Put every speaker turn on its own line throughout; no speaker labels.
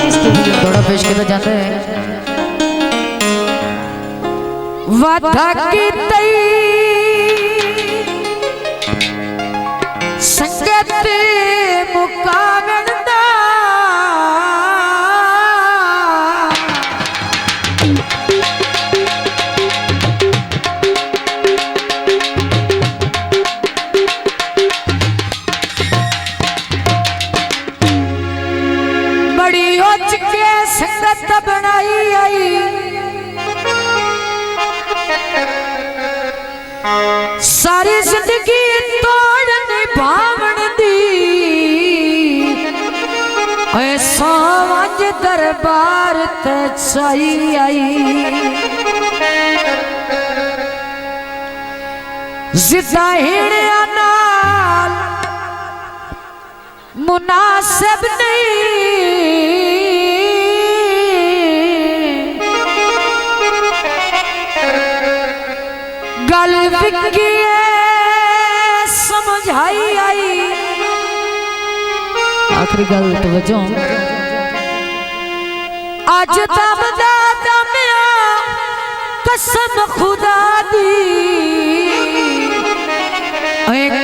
थोड़ा पेश किया जाता है। वादा की तई संगत मुकाबल दा बड़ी उच के संगत बनाई आई सारी जिंदगी तोड़ निभावन दी ऐसा वंज दरबार ते चाई आई जिदा हिड़िया नाल मुनासिब नहीं गल विकी समझाई आई आखिरी गल तवज्जो अज दमदा दमिया कसम खुदा दी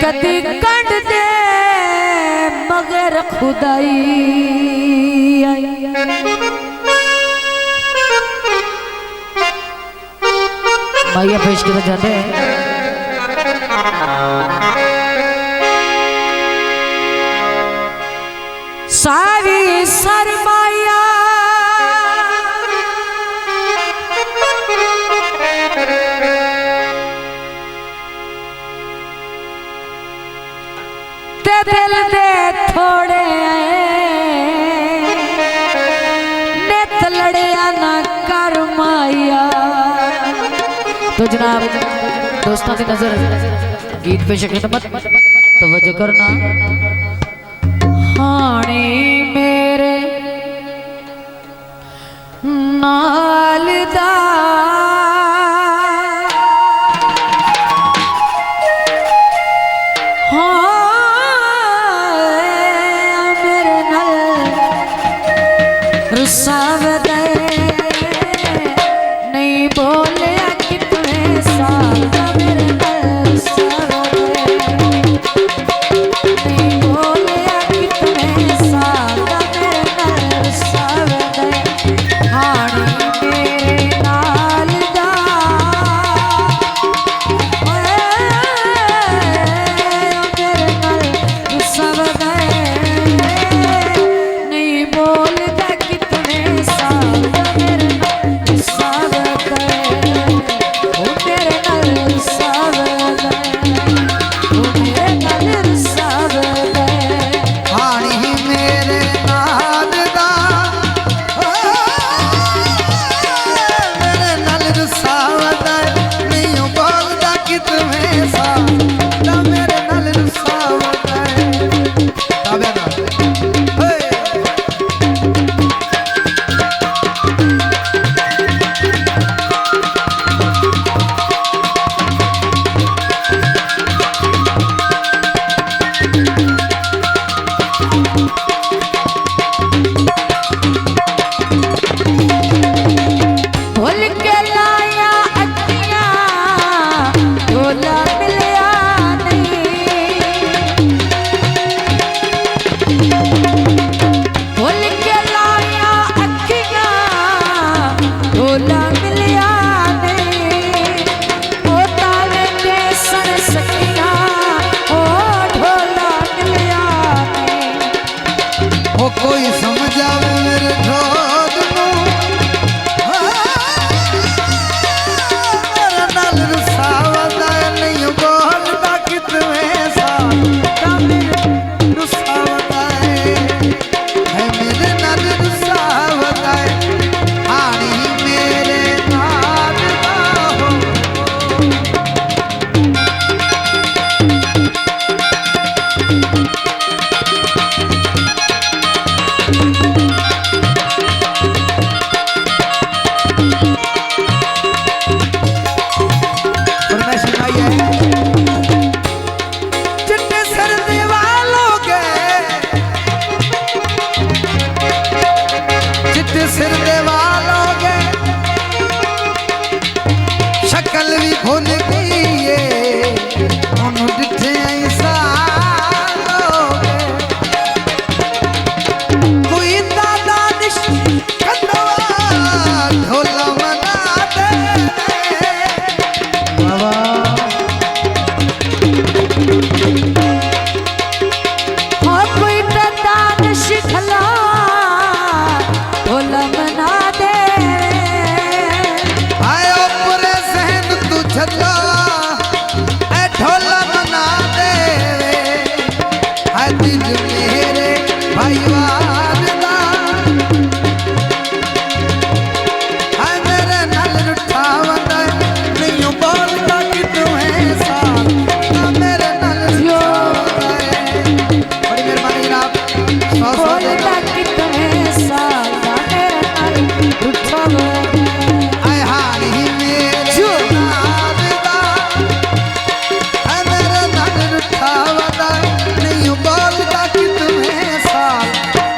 कदी कंड दे मगर खुदाई आई माया पेश किया जाते हैं। सारी सरमाया ते दिल दे थोड़े नित लड़िया ना कर माया। तो जनाब दोस्तों की नजर गीत पेश खिदमत तवज्जो करना। हाने मेरे नाल दा मेरे नाल रुसाव दे नहीं बोले
कोई समझावे मेरे ढोद मेरा नाल रुसावदा नहीं बोलदा कितने साल रुसावदा है मेरे नाल रुसावदा हानी मेरे नाल हो सिर दे वालोगे शक्ल भी भूल गई है उन्हों डिठे ऐसा लोगे कोई दादा निश कन्नवा ढोला मना दे बाबा
हाँ कोई दान शिखला ढोल मना दे
आयो पूरे सहन तू छला ए ढोला मना दे है दिल मेरे भाई वादा है मेरे नाल रुठा वंदा नहीं बोलता कि तू ऐसा ना मेरे नाल
जो
बड़ी मेहरबानी जनाब सौ
बोलता कि तुम्हें साला मेरे नाल रुठा वंदा
आय हाल ही मेरे नाल दा है मेरे नाल रुठा वंदा नहीं बोलता कि तुम्हें साल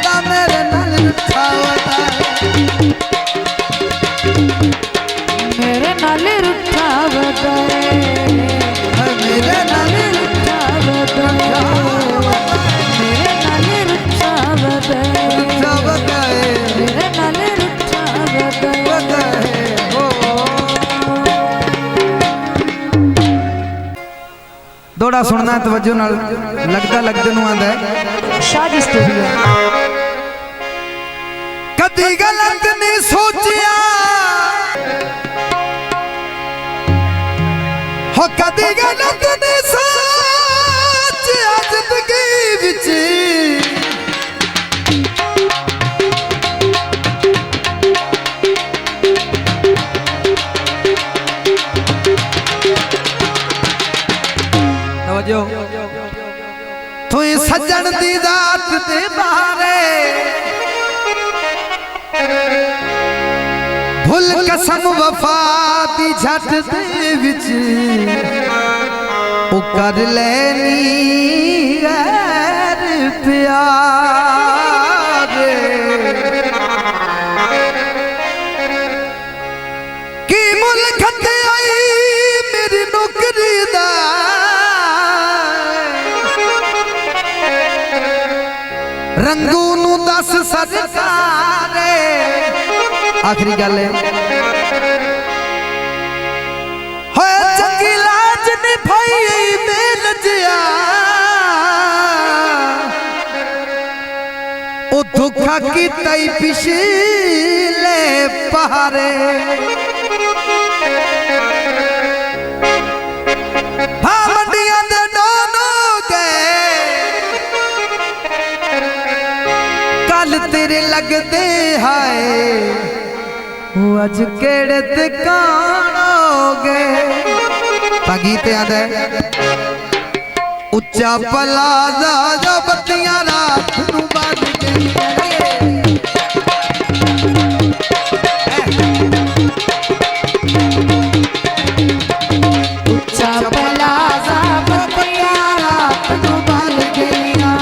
ना मेरे नाल रुठा वंदा
मेरे नाल रुठा वंदा
है मेरे नाल
रुठा वंदा मेरे नाल रुठा वंदा
रुठा वंदा
मेरे नाल रुठा वंदा
दौड़ा सुनना तवज्जो नाल लगदा लगदे नु आंदा है
शादी स्टूडियो
कदी गलत नहीं सोचिया हो कदी गलत नहीं सोचिया जिंदगी विच तू सज्जन दी जात दे बारे भुल कसम वफा दी झट दे विच ओ कर लेनी गैर प्यार की मुल्क ते आई मेरी नौकरी दा रंगू नू दस सरकारे आखिरी गल है होए चंगी लाज निभाई दिल जिया ओ धोखा की तई पिछले पहारे हाँ मंडियां दे दोनों गए कल तेरे लगते हाय वो अज केड़े ते कानोगे गीते आंदा है उच्चा पलाजा जो बत्तियां रात नू बज गई
उच्चा पलाजा बत्तियां रात नू बज गईयां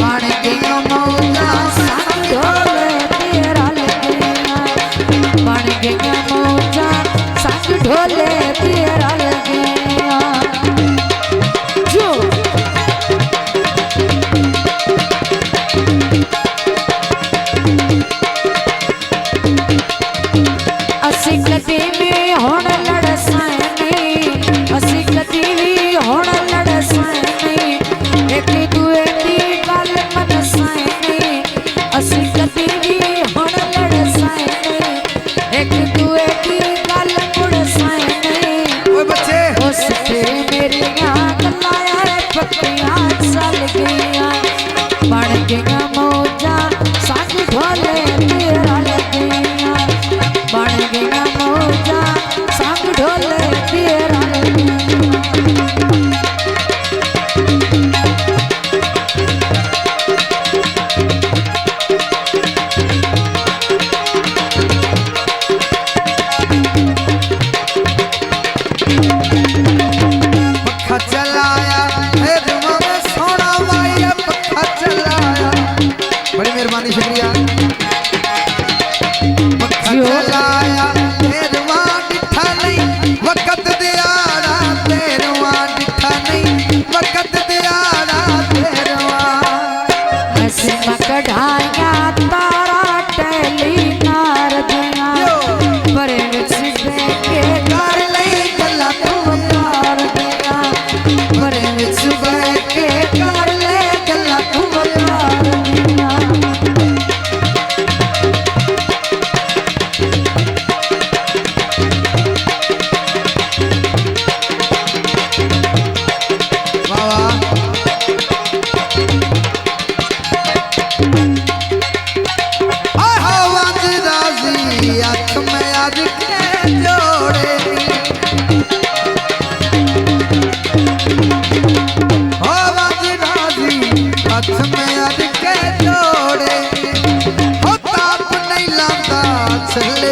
बन गईयां मौजा संग ढोले तेरा लगीयां बन गईयां मौजा संग ढोले तेरा लगीयां जो असी कदी भी हुण लड़सां नहीं असी कदी भी हुण लड़सां नहीं एक दूए दी गल मनसां नहीं असी कदी भी हुण लड़सां नहीं एक दूए दी गल मुड़सां नहीं
ओए बच्चे
उस ते मेरियां गल्लां पक्कियां चल गईयां बन गईयां मौजां संग ढोले तेरा लगीयां बन गईयां मौजां संग ढोले तेरा लगीयां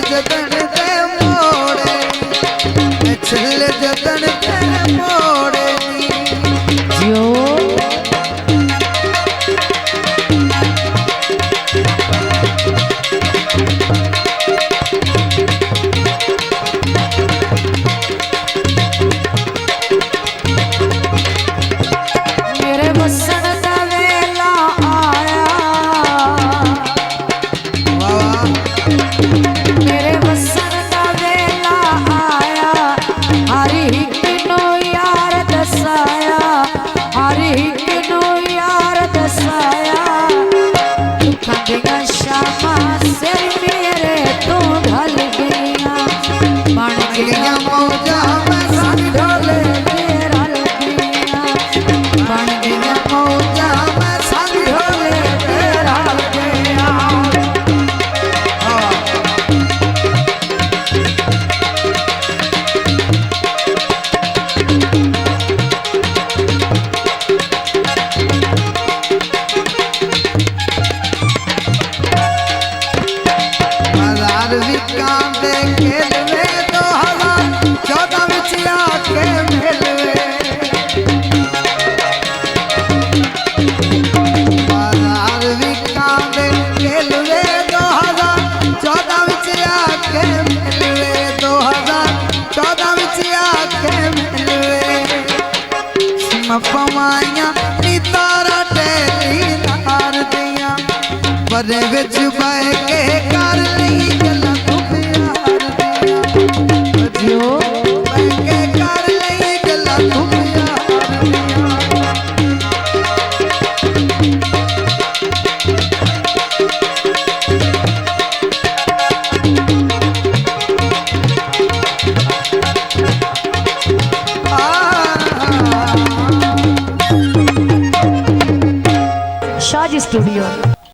जतन ते मोड़े छिल जतन ते मोड़े
जो मेरे वसन दा वेला आया
वाह
मेरे वसन दा वेला आया हर एक नो यार दसाया हर एक नो यार दसाया दुखां दियां शामां सिर मेरे तो ढल गईयां बन गईयां
मौजा में संग ढोले
रल गईयां बन गईयां
मौजा में संग ढोले
रल गईयां
हजार विकां दे खेलवे 2014 विच आके मिलवे हजार विकां दे खेलवे 2014 विच आके मिलवे 2014 विच आके मिलवे सिम पवाइयां नी तारा टेली नार दियां परे विच बह के कर लई गल्लां तू प्यार दियां
जो
बह के कर लई गल्लां तू प्यार दियां
शाजी स्टूडियो